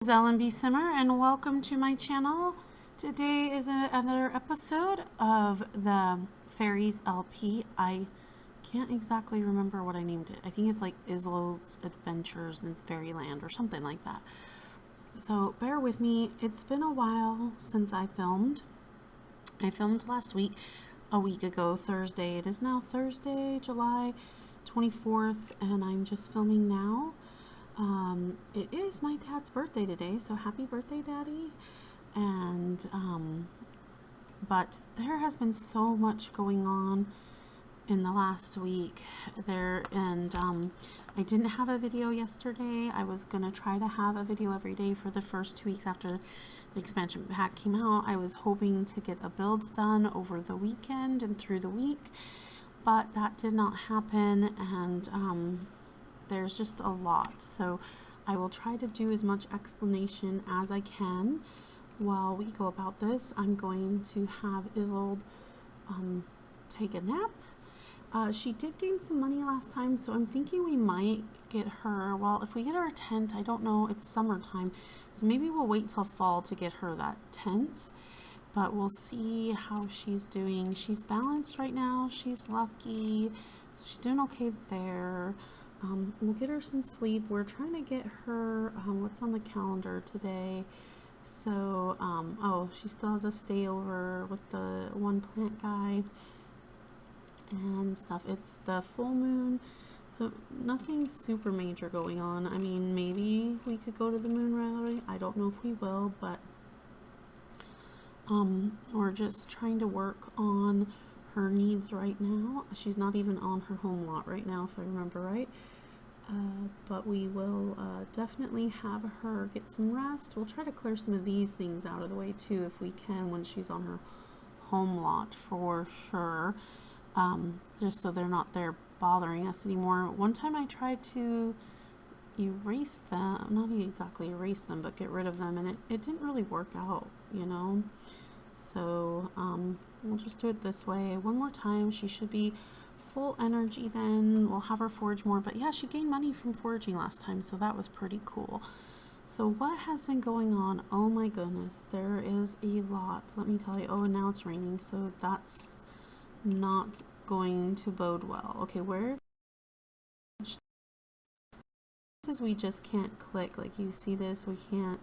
This is Ellen B. Simmer, and welcome to my channel. Today is another episode of the Fairies LP. I can't exactly remember what I named it. I think it's like Isolde's Adventures in Fairyland or something like that. So bear with me. It's been a while since I filmed. I filmed last week, a week ago, Thursday. It is now Thursday, July 24th, and I'm just filming now. It is my dad's birthday today, so happy birthday, Daddy. And but there has been so much going on in the last week I didn't have a video yesterday. I was gonna try to have a video every day for the first 2 weeks after the expansion pack came out. I was hoping to get a build done over the weekend and through the week, but that did not happen, and there's just a lot, so I will try to do as much explanation as I can while we go about this. I'm going to have Isolde take a nap. She did gain some money last time, so I'm thinking we might get her, well, if we get her a tent, I don't know, it's summertime, so maybe we'll wait till fall to get her that tent, but we'll see how she's doing. She's balanced right now, she's lucky, so she's doing okay there. We'll get her some sleep. We're trying to get her, what's on the calendar today? So, oh, she still has a stay over with the one plant guy and stuff. It's the full moon, so nothing super major going on. I mean, maybe we could go to the moon rally. I don't know if we will, but we're just trying to work on her needs right now. She's not even on her home lot right now, if I remember right. But we will definitely have her get some rest. We'll try to clear some of these things out of the way too if we can when she's on her home lot for sure, just so they're not there bothering us anymore. One time I tried to erase them, not exactly erase them, but get rid of them, and it didn't really work out, you know. So we'll just do it this way one more time. She should be full energy then. We'll have her forage more, but yeah, she gained money from foraging last time, so that was pretty cool. So what has been going on? Oh my goodness, there is a lot, let me tell you. Oh, and now it's raining, so that's not going to bode well. Okay, where places we just can't click, like you see this, we can't.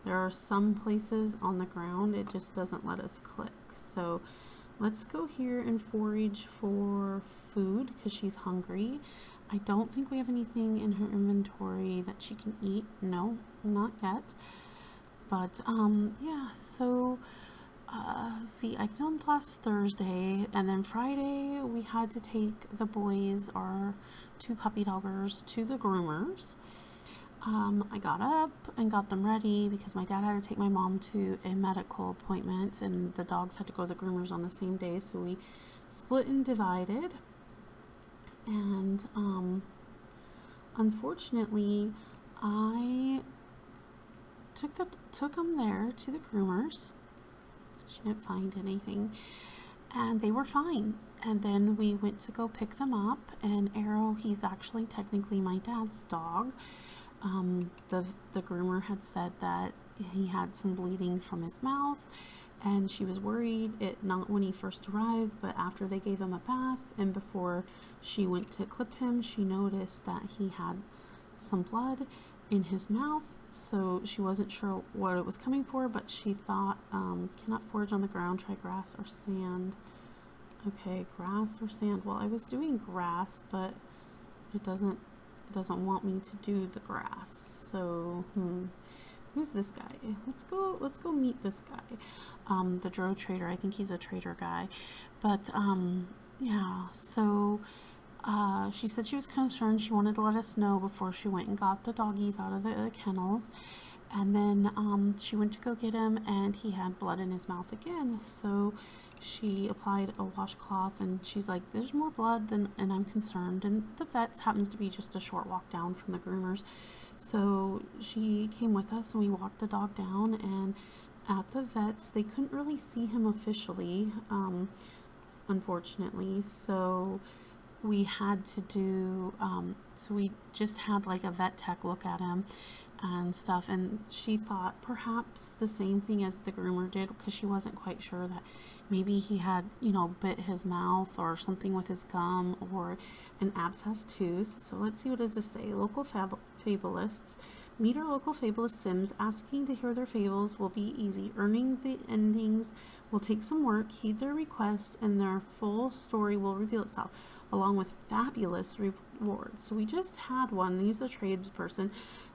There are some places on the ground it just doesn't let us click. So let's go here and forage for food because she's hungry. I don't think we have anything in her inventory that she can eat. No, not yet. But yeah, so see, I filmed last Thursday, and then Friday we had to take the boys, our two puppy doggers, to the groomers. I got up and got them ready because my dad had to take my mom to a medical appointment, and the dogs had to go to the groomers on the same day, so we split and divided. And unfortunately, I took them there to the groomers. She didn't find anything, and they were fine. And then we went to go pick them up, and Arrow, he's actually technically my dad's dog. The groomer had said that he had some bleeding from his mouth, and she was worried, not when he first arrived, but after they gave him a bath and before she went to clip him, she noticed that he had some blood in his mouth, so she wasn't sure what it was coming for, but she thought, cannot forage on the ground, try grass or sand. Okay, grass or sand. Well, I was doing grass, but it doesn't want me to do the grass. So who's this guy? Let's go meet this guy, the Dro trader. I think he's a trader guy, but yeah, so she said she was concerned. She wanted to let us know before she went and got the doggies out of the kennels, and then she went to go get him, and he had blood in his mouth again. So she applied a washcloth, and she's like, there's more blood and I'm concerned. And the vet's happens to be just a short walk down from the groomers, so she came with us and we walked the dog down. And at the vet's, they couldn't really see him officially, unfortunately, so we had to do so we just had like a vet tech look at him, and stuff, and she thought perhaps the same thing as the groomer did, because she wasn't quite sure that maybe he had, bit his mouth or something with his gum, or an abscessed tooth. So let's see, what does this say? Local fabulists. Meet our local fabulist Sims. Asking to hear their fables will be easy. Earning the endings will take some work. Heed their requests and their full story will reveal itself, along with fabulous rewards. So we just had one. He's a tradesperson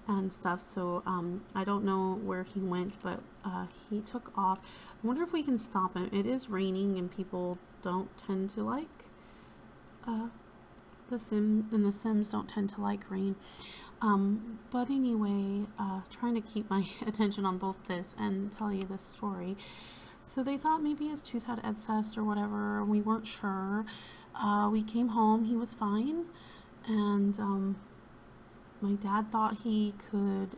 and stuff, so I don't know where he went, but he took off. I wonder if we can stop him. It is raining and people don't tend to like the Sims don't tend to like rain. But anyway, trying to keep my attention on both this and tell you this story. So they thought maybe his tooth had abscessed or whatever. We weren't sure. We came home. He was fine. And my dad thought he could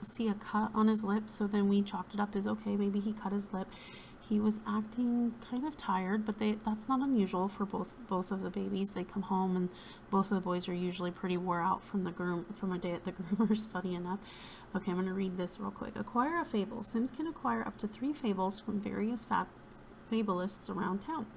see a cut on his lip. So then we chalked it up as, okay, maybe he cut his lip. He was acting kind of tired, but that's not unusual for both of the babies. They come home and both of the boys are usually pretty wore out from a day at the groomer's, funny enough. Okay, I'm going to read this real quick. Acquire a fable. Sims can acquire up to 3 fables from various fabulists around town.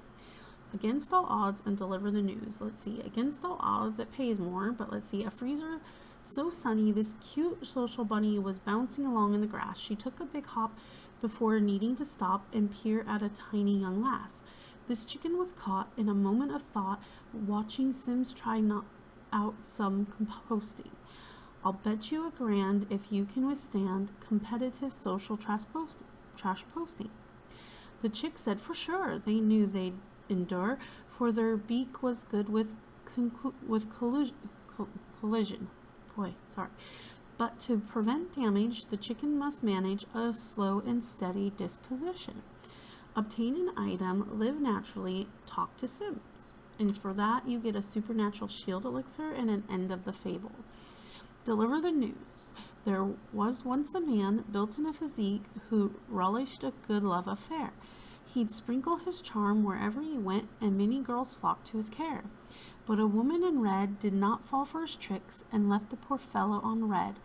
Against all odds, and deliver the news. Let's see. Against all odds, it pays more, but let's see. A freezer so sunny, this cute social bunny was bouncing along in the grass. She took a big hop before needing to stop and peer at a tiny young lass. This chicken was caught in a moment of thought, watching Sims try not out some composting. I'll bet you $1,000 if you can withstand competitive social trash posting. The chick said for sure. They knew they'd endure, for their beak was good with collision. Boy, sorry. But to prevent damage, the chicken must manage a slow and steady disposition. Obtain an item, live naturally, talk to Sims. And for that, you get a supernatural shield elixir and an end of the fable. Deliver the news. There was once a man built in a physique who relished a good love affair. He'd sprinkle his charm wherever he went, and many girls flocked to his care. But a woman in red did not fall for his tricks and left the poor fellow on red.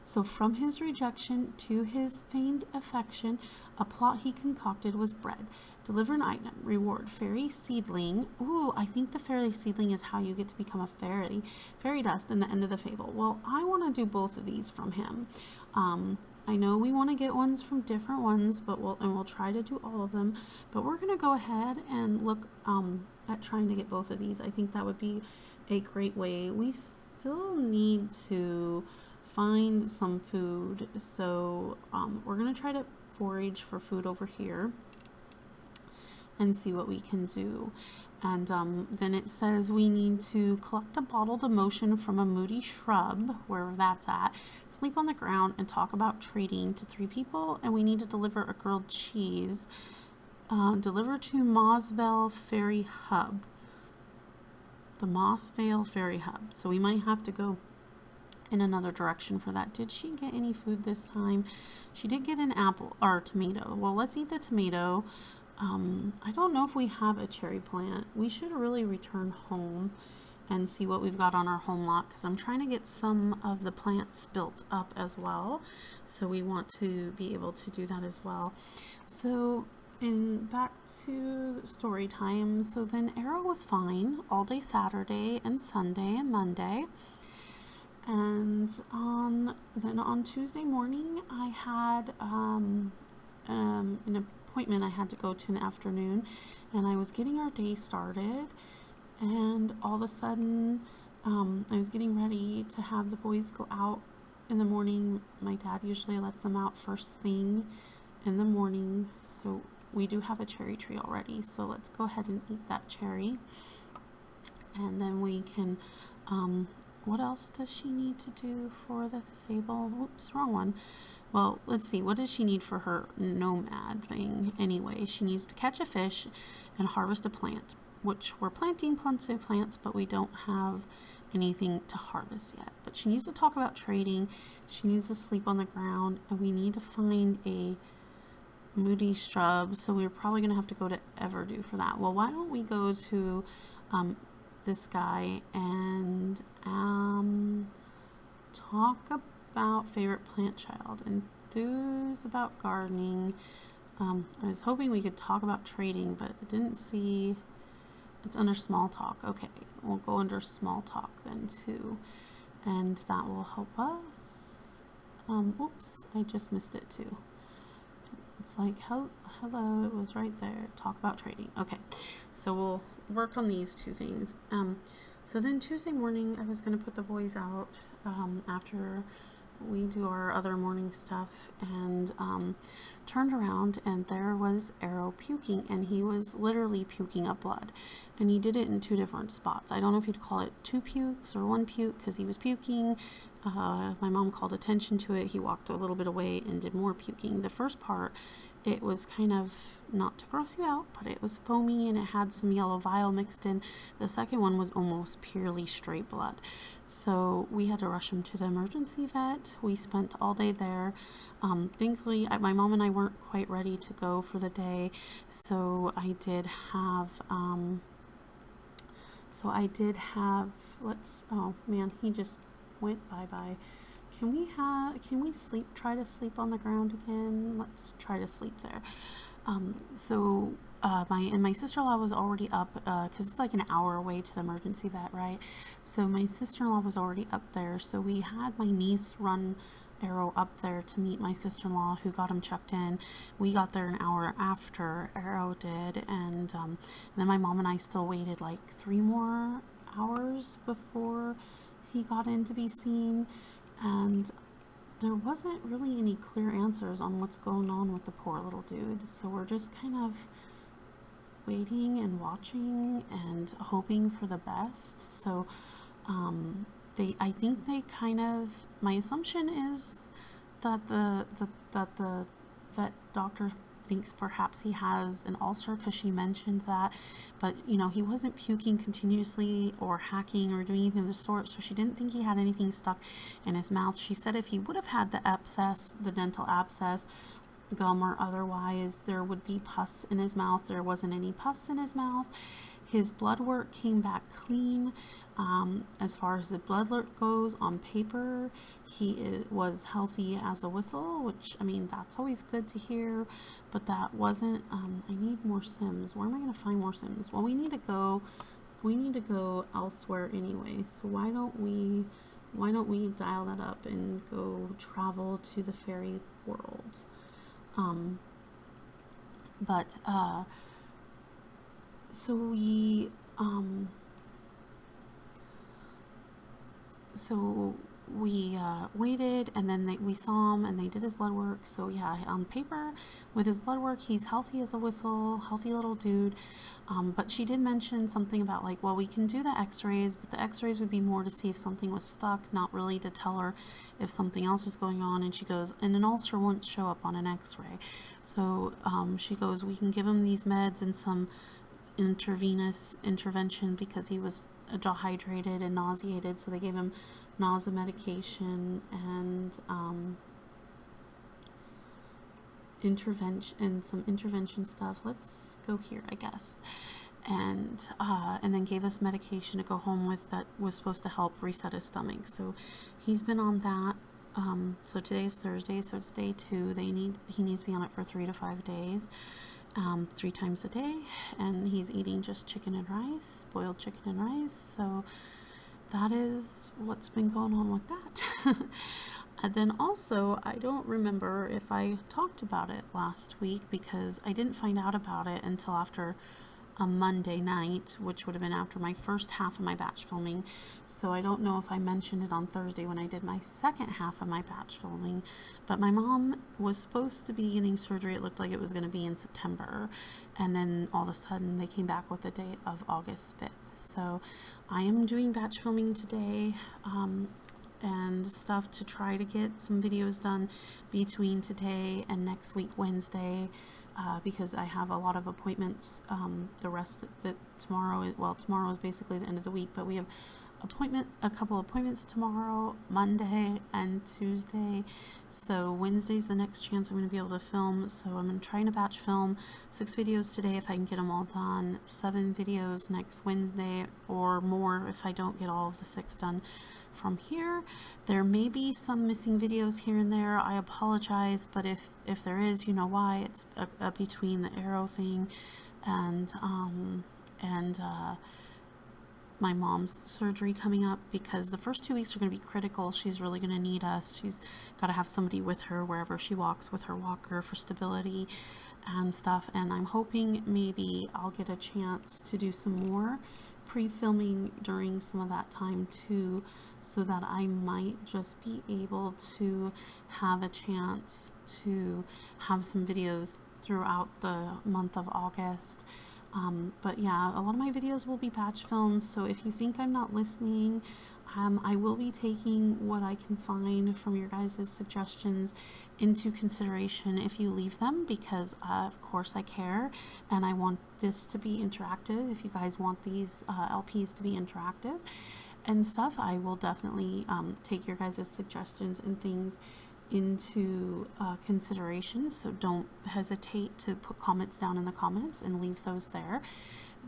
So from his rejection to his feigned affection, a plot he concocted was bred. Deliver an item. Reward. Fairy seedling. Ooh, I think the fairy seedling is how you get to become a fairy. Fairy dust and the end of the fable. Well, I want to do both of these from him. I know we want to get ones from different ones, but we'll try to do all of them. But we're going to go ahead and look at trying to get both of these. I think that would be a great way. We still need to find some food, so we're going to try to forage for food over here and see what we can do. And then it says we need to collect a bottled emotion from a moody shrub, wherever that's at, sleep on the ground, and talk about trading to 3 people. And we need to deliver a grilled cheese. Deliver to Mossvale Ferry Hub. The Mossvale Ferry Hub. So we might have to go in another direction for that. Did she get any food this time? She did get an apple or tomato. Well, let's eat the tomato. I don't know if we have a cherry plant. We should really return home and see what we've got on our home lot, because I'm trying to get some of the plants built up as well. So we want to be able to do that as well. So back to story time. So then Arrow was fine all day Saturday and Sunday and Monday. And then on Tuesday morning, I had an appointment I had to go to in the afternoon, and I was getting our day started, and all of a sudden I was getting ready to have the boys go out in the morning. My dad usually lets them out first thing in the morning, so we do have a cherry tree already, so let's go ahead and eat that cherry. And then we can what else does she need to do for the fable? Whoops, wrong one. Well, let's see. What does she need for her nomad thing? Anyway, she needs to catch a fish and harvest a plant, which we're planting plenty of plants, but we don't have anything to harvest yet. But she needs to talk about trading. She needs to sleep on the ground, and we need to find a moody shrub. So we're probably going to have to go to Everdew for that. Well, why don't we go to this guy and talk about favorite plant child. Enthused about gardening. I was hoping we could talk about trading, but I didn't see. It's under small talk. Okay, we'll go under small talk then too, and that will help us. Oops, I just missed it too. It's like, hello, it was right there. Talk about trading. Okay, so we'll work on these two things. So then Tuesday morning, I was going to put the boys out after we do our other morning stuff, and turned around, and there was Arrow puking, and he was literally puking up blood, and he did it in two different spots. I don't know if you'd call it two pukes or one puke, because he was puking. My mom called attention to it. He walked a little bit away and did more puking. The first part, it was kind of, not to gross you out, but it was foamy and it had some yellow vial mixed in. The second one was almost purely straight blood. So we had to rush him to the emergency vet. We spent all day there. Thankfully, my mom and I weren't quite ready to go for the day, so I did have, oh man, he just went bye-bye. Can we try to sleep on the ground again? Let's try to sleep there. My sister-in-law was already up, because it's like an hour away to the emergency vet, right? So my sister-in-law was already up there, so we had my niece run Arrow up there to meet my sister-in-law, who got him checked in. We got there an hour after Arrow did, and then my mom and I still waited like 3 more hours before he got in to be seen, and there wasn't really any clear answers on what's going on with the poor little dude. So we're just kind of waiting and watching and hoping for the best. So I think they kind of, my assumption is that the vet doctor thinks perhaps he has an ulcer, because she mentioned that, but he wasn't puking continuously or hacking or doing anything of the sort, so she didn't think he had anything stuck in his mouth. She said if he would have had the abscess, the dental abscess, gum or otherwise, there would be pus in his mouth. There wasn't any pus in his mouth. His blood work came back clean. As far as the blood work goes, on paper, he was healthy as a whistle, which, I mean, that's always good to hear, but that wasn't, I need more Sims. Where am I going to find more Sims? Well, we need to go elsewhere anyway, so why don't we dial that up and go travel to the fairy world? So we waited, and then we saw him, and they did his blood work. So yeah, on paper, with his blood work, he's healthy as a whistle, healthy little dude. But she did mention something about like, well, we can do the x-rays, but the x-rays would be more to see if something was stuck, not really to tell her if something else is going on. And she goes, and an ulcer won't show up on an x-ray. So she goes, we can give him these meds and some intravenous intervention, because he was dehydrated and nauseated, so they gave him nausea medication and some intervention stuff. Let's go here, I guess, and then gave us medication to go home with that was supposed to help reset his stomach. So he's been on that. So today's Thursday, so it's day 2. He needs to be on it for 3 to 5 days. 3 times a day, and he's eating just chicken and rice, boiled chicken and rice. So that is what's been going on with that. And then also, I don't remember if I talked about it last week, because I didn't find out about it until after a Monday night, which would have been after my first half of my batch filming. So I don't know if I mentioned it on Thursday when I did my second half of my batch filming, but my mom was supposed to be getting surgery. It looked like it was going to be in September, and then all of a sudden they came back with a date of August 5th. So I am doing batch filming today, and stuff to try to get some videos done between today and next week Wednesday, because I have a lot of appointments. The rest of tomorrow is basically the end of the week, but we have a couple appointments tomorrow, Monday and Tuesday. So Wednesday's the next chance I'm going to be able to film. So I'm trying to batch film 6 videos today if I can get them all done, 7 videos next Wednesday, or more if I don't get all of the 6 done from here. There may be some missing videos here and there. I apologize, but if there is, you know why. It's between the arrow thing and my mom's surgery coming up, because the first 2 weeks are going to be critical. She's really going to need us. She's got to have somebody with her wherever she walks with her walker for stability and stuff. And I'm hoping maybe I'll get a chance to do some more pre-filming during some of that time too, so that I might just be able to have a chance to have some videos throughout the month of August. But yeah, a lot of my videos will be batch filmed, so if you think I'm not listening, I will be taking what I can find from your guys' suggestions into consideration if you leave them, because of course I care and I want this to be interactive. If you guys want these LPs to be interactive and stuff, I will definitely take your guys' suggestions and things into consideration. So don't hesitate to put comments down in the comments and leave those there.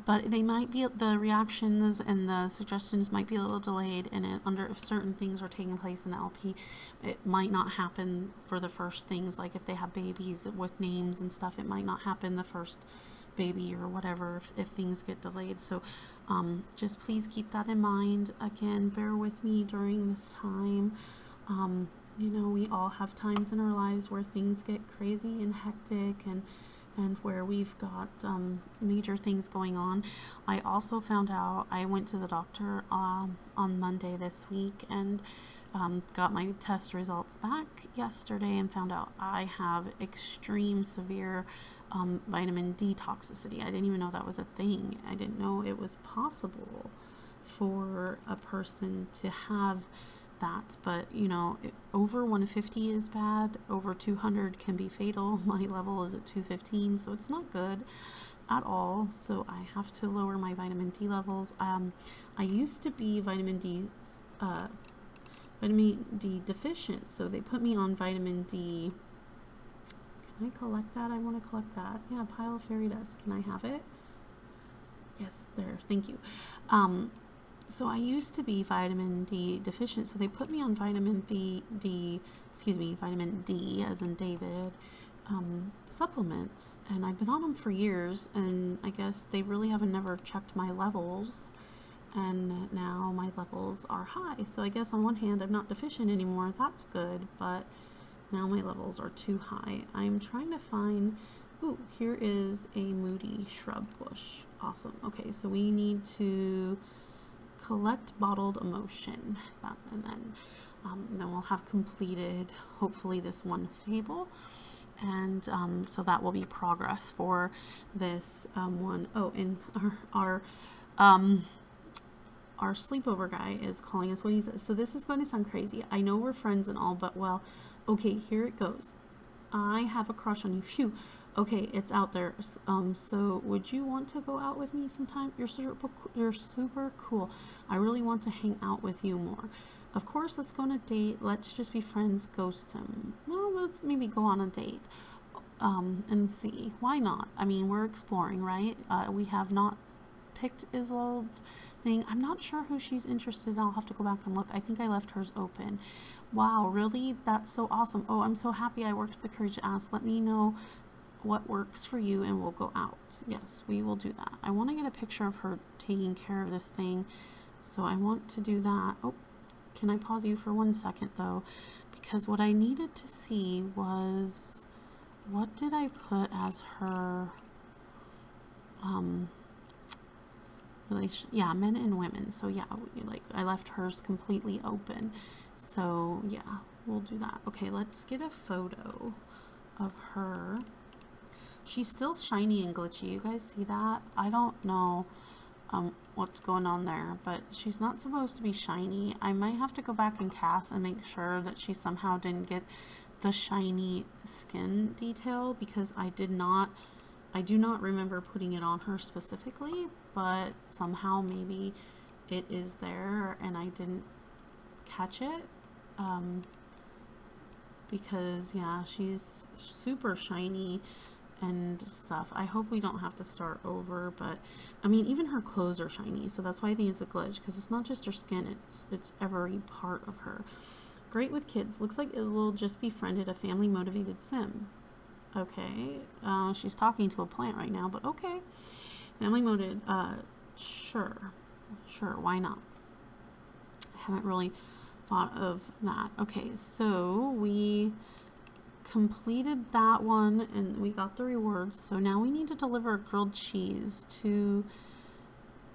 But they might be, the reactions and the suggestions might be a little delayed, and if certain things are taking place in the LP, it might not happen for the first things. Like if they have babies with names and stuff, it might not happen the first baby or whatever if things get delayed. So just please keep that in mind. Again, bear with me during this time. You know, we all have times in our lives where things get crazy and hectic, and where we've got major things going on. I also found out, I went to the doctor on Monday this week and got my test results back yesterday, and found out I have extreme severe vitamin D toxicity. I didn't even know that was a thing. I didn't know it was possible for a person to have that. But you know, over 150 is bad, over 200 can be fatal. My level is at 215, so it's not good at all. So I have to lower my vitamin D levels. I used to be vitamin D deficient, so they put me on vitamin D. Can I collect that? I want to collect that. Yeah, pile of fairy dust. Can I have it? Yes, there, thank you. So I used to be vitamin D deficient, so they put me on vitamin D as in David, supplements, and I've been on them for years, and I guess they really haven't never checked my levels, and now my levels are high. So I guess on one hand I'm not deficient anymore, that's good, but now my levels are too high. I'm trying to find, ooh, here is a moody shrub bush. Awesome. Okay, so we need to collect bottled emotion, and then we'll have completed hopefully this one fable, and so that will be progress for this one. Oh, and our sleepover guy is calling us. What he says, so this is going to sound crazy, I know we're friends and all, but well, okay, here it goes. I have a crush on you. Phew. Okay, it's out there. So would you want to go out with me sometime? You're super cool. I really want to hang out with you more. Of course, let's go on a date. Let's just be friends. Ghost him. Well, let's maybe go on a date and see. Why not? I mean, we're exploring, right? We have not picked Isolde's thing. I'm not sure who she's interested in. I'll have to go back and look. I think I left hers open. Wow, really? That's so awesome. Oh, I'm so happy I worked with the courage to ask. Let me know what works for you and we'll go out. Yes, we will do that. I want to get a picture of her taking care of this thing, so I want to do that. Oh, can I pause you for 1 second though, because what I needed to see was, what did I put as her relation? Yeah, men and women. So yeah, like I left hers completely open, so yeah, we'll do that. Okay, let's get a photo of her. She's still shiny and glitchy. You guys see that? I don't know what's going on there, but she's not supposed to be shiny. I might have to go back and cast and make sure that she somehow didn't get the shiny skin detail, because I do not remember putting it on her specifically, but somehow maybe it is there and I didn't catch it. Because yeah, she's super shiny and stuff. I hope we don't have to start over, but I mean, even her clothes are shiny, so that's why I think it's a glitch, because it's not just her skin, it's every part of her. Great with kids. Looks like Isolde just befriended a family motivated sim. Okay, she's talking to a plant right now, but okay. Family motivated, sure, why not? I haven't really thought of that. Okay, so we completed that one and we got the rewards. So now we need to deliver grilled cheese to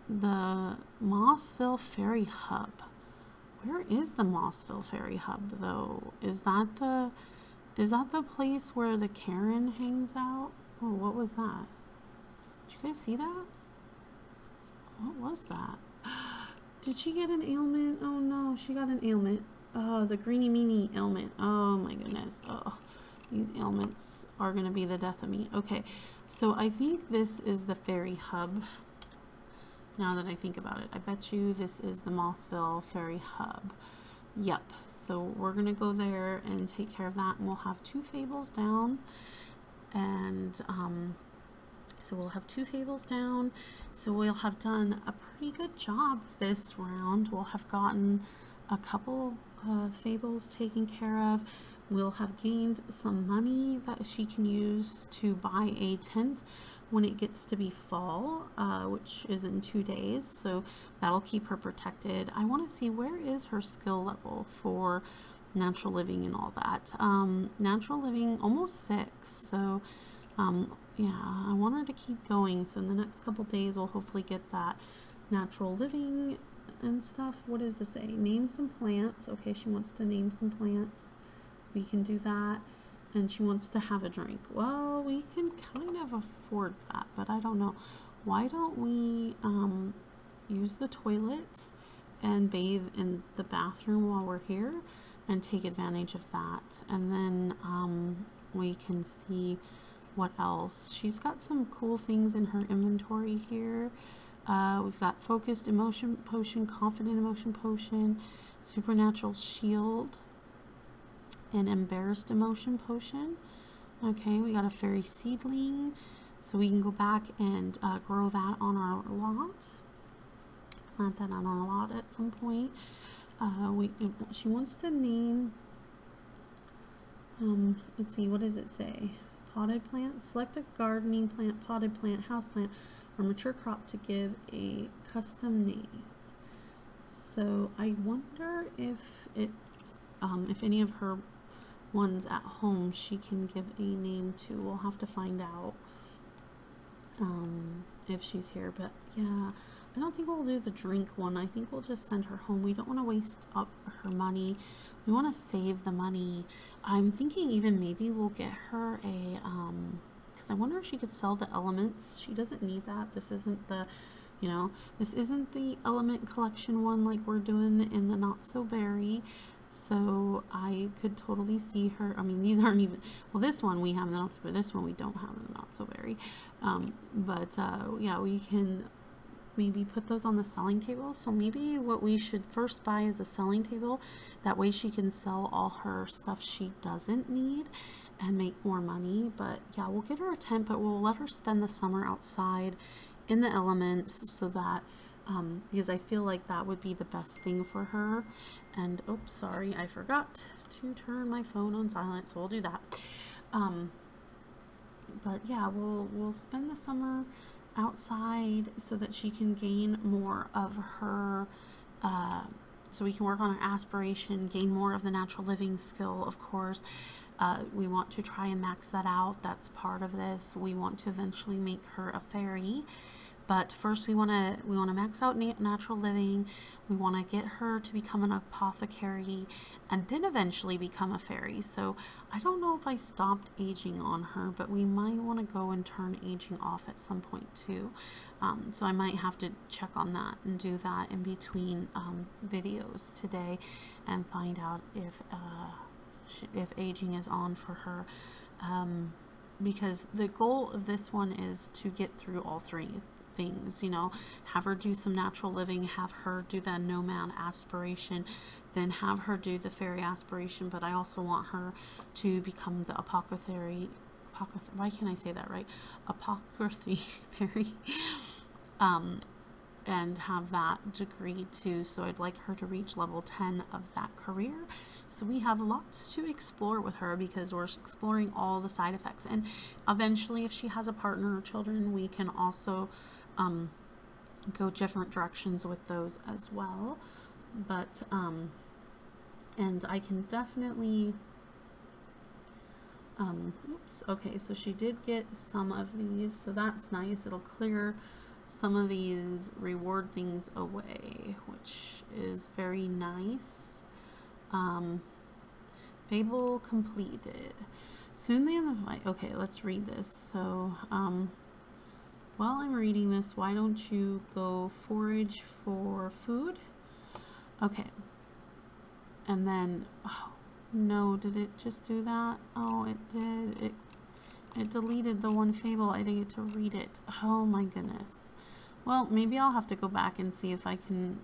the Mossville Ferry Hub. Where is the Mossville Ferry Hub though? Is that the place where the Karen hangs out? Oh, what was that? Did you guys see that? What was that? Did she get an ailment? Oh no, she got an ailment. Oh, the greeny meanie ailment. Oh my goodness. Oh, these ailments are gonna be the death of me. Okay, so I think this is the ferry hub. Now that I think about it, I bet you this is the Mossville Ferry Hub. Yep, so we're gonna go there and take care of that, and we'll have 2 fables down. And so we'll have 2 fables down. So we'll have done a pretty good job this round. We'll have gotten a couple fables taken care of. We'll have gained some money that she can use to buy a tent when it gets to be fall, which is in 2 days. So that'll keep her protected. I want to see, where is her skill level for natural living and all that. Natural living almost 6. So yeah, I want her to keep going. So in the next couple days, we'll hopefully get that natural living and stuff. What does this say? Name some plants. Okay, she wants to name some plants. We can do that. And she wants to have a drink. Well, we can kind of afford that, but I don't know. Why don't we use the toilets and bathe in the bathroom while we're here and take advantage of that? And then we can see what else. She's got some cool things in her inventory here. We've got focused emotion potion, confident emotion potion, supernatural shield, and embarrassed emotion potion. Okay, we got a fairy seedling, so we can go back and grow that on our lot. Plant that on our lot at some point. She wants to name. Let's see, what does it say? Potted plant. Select a gardening plant, potted plant, house plant, or mature crop to give a custom name. So I wonder if any of her ones at home she can give a name to. We'll have to find out if she's here. But yeah, I don't think we'll do the drink one. I think we'll just send her home. We don't want to waste up her money. We want to save the money. I'm thinking even maybe we'll get her a because I wonder if she could sell the elements. She doesn't need that. This isn't the, this isn't the element collection one like we're doing in the Not So Berry. So I could totally see her. I mean, these aren't even, well, this one we have the Not So Berry. This one we don't have the Not So Berry. Yeah, we can maybe put those on the selling table. So maybe what we should first buy is a selling table. That way she can sell all her stuff she doesn't need and make more money. But yeah, we'll get her a tent, but we'll let her spend the summer outside in the elements, so that because I feel like that would be the best thing for her. And oops, sorry, I forgot to turn my phone on silent, so we'll do that. But yeah, we'll spend the summer outside so that she can gain more of her so we can work on her aspiration, gain more of the natural living skill. Of course, we want to try and max that out. That's part of this. We want to eventually make her a fairy, but first we want to max out natural living. We want to get her to become an apothecary and then eventually become a fairy. So I don't know if I stopped aging on her, but we might want to go and turn aging off at some point too. So I might have to check on that and do that in between videos today and find out if aging is on for her. Because the goal of this one is to get through all 3 things, have her do some natural living, have her do the nomad aspiration, then have her do the fairy aspiration. But I also want her to become the apothecary why can't I say that right? Apothecary, and have that degree too. So I'd like her to reach level 10 of that career. So we have lots to explore with her because we're exploring all the side effects. And eventually, if she has a partner or children, we can also go different directions with those as well. But, and I can definitely, oops, okay, so she did get some of these, so that's nice. It'll clear some of these reward things away, which is very nice. Fable completed. Soon the end of the fight. Okay, let's read this. So, while I'm reading this, why don't you go forage for food? Okay. And then, oh, no, did it just do that? Oh, it did. It deleted the one fable. I didn't get to read it. Oh my goodness. Well, maybe I'll have to go back and see if I can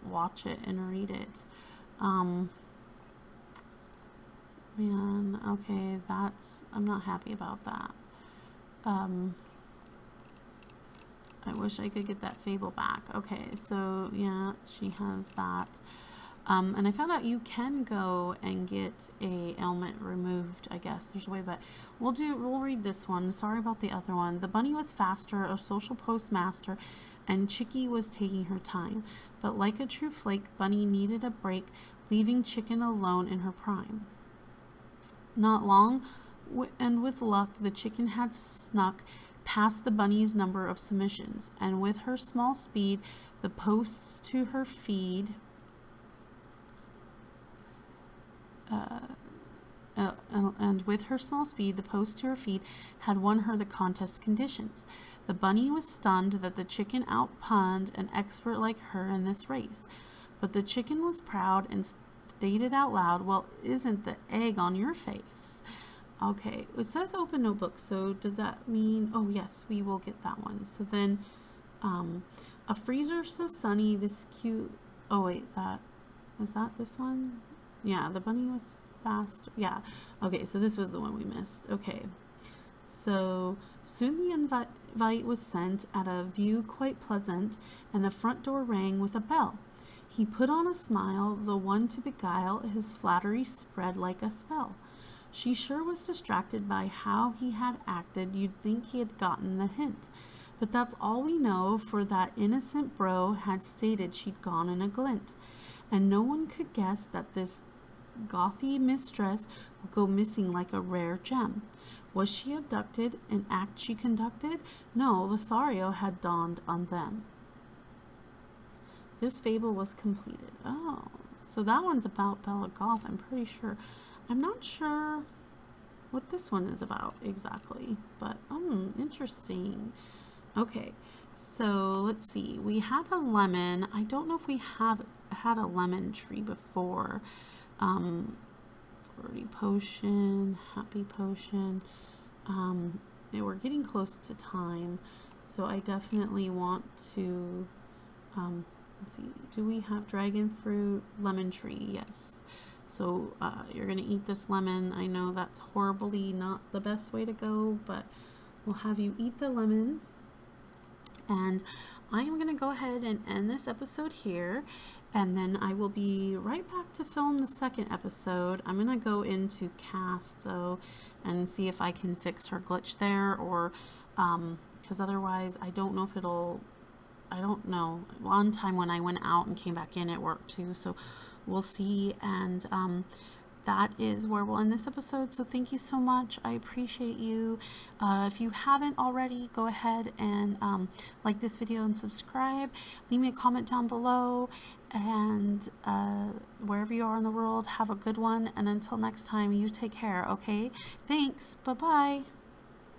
watch it and read it. Man, okay, I'm not happy about that. I wish I could get that fable back. Okay, so yeah, she has that. And I found out you can go and get a ailment removed, I guess. There's a way, but we'll read this one. Sorry about the other one. The bunny was faster, a social postmaster, and Chicky was taking her time. But like a true flake, Bunny needed a break, leaving Chicken alone in her prime. Not long, and with luck, the chicken had snuck past the bunny's number of submissions, and with her small speed, the posts to her feed had won her the contest conditions. The bunny was stunned that the chicken outpunned an expert like her in this race, but the chicken was proud and stated out loud, "Well, isn't the egg on your face?" Okay, it says open notebook, so does that mean, oh yes, we will get that one. So then, a freezer so sunny, this cute, oh wait, was that this one? Yeah, the bunny was fast, yeah. Okay, so this was the one we missed. Okay, so soon the invite was sent at a view quite pleasant, and the front door rang with a bell. He put on a smile, the one to beguile, his flattery spread like a spell. She sure was distracted by how he had acted, you'd think he had gotten the hint. But that's all we know, for that innocent bro had stated she'd gone in a glint. And no one could guess that this gothy mistress would go missing like a rare gem. Was she abducted, an act she conducted? No, Lothario had dawned on them. This fable was completed. Oh, so that one's about Bella Goth, I'm pretty sure. I'm not sure what this one is about exactly, but interesting. Okay, so let's see. We had a lemon. I don't know if we have had a lemon tree before. Flirty potion, happy potion. We're getting close to time, so I definitely want to let's see, do we have dragon fruit? Lemon tree, yes. So you're going to eat this lemon. I know that's horribly not the best way to go, but we'll have you eat the lemon. And I am going to go ahead and end this episode here. And then I will be right back to film the second episode. I'm going to go into cast, though, and see if I can fix her glitch there. Or, because otherwise I don't know if it'll... I don't know. One time when I went out and came back in, it worked too. So we'll see. And that is where we'll end this episode. So thank you so much. I appreciate you. If you haven't already, go ahead and like this video and subscribe. Leave me a comment down below. And wherever you are in the world, have a good one. And until next time, you take care, okay? Thanks. Bye-bye.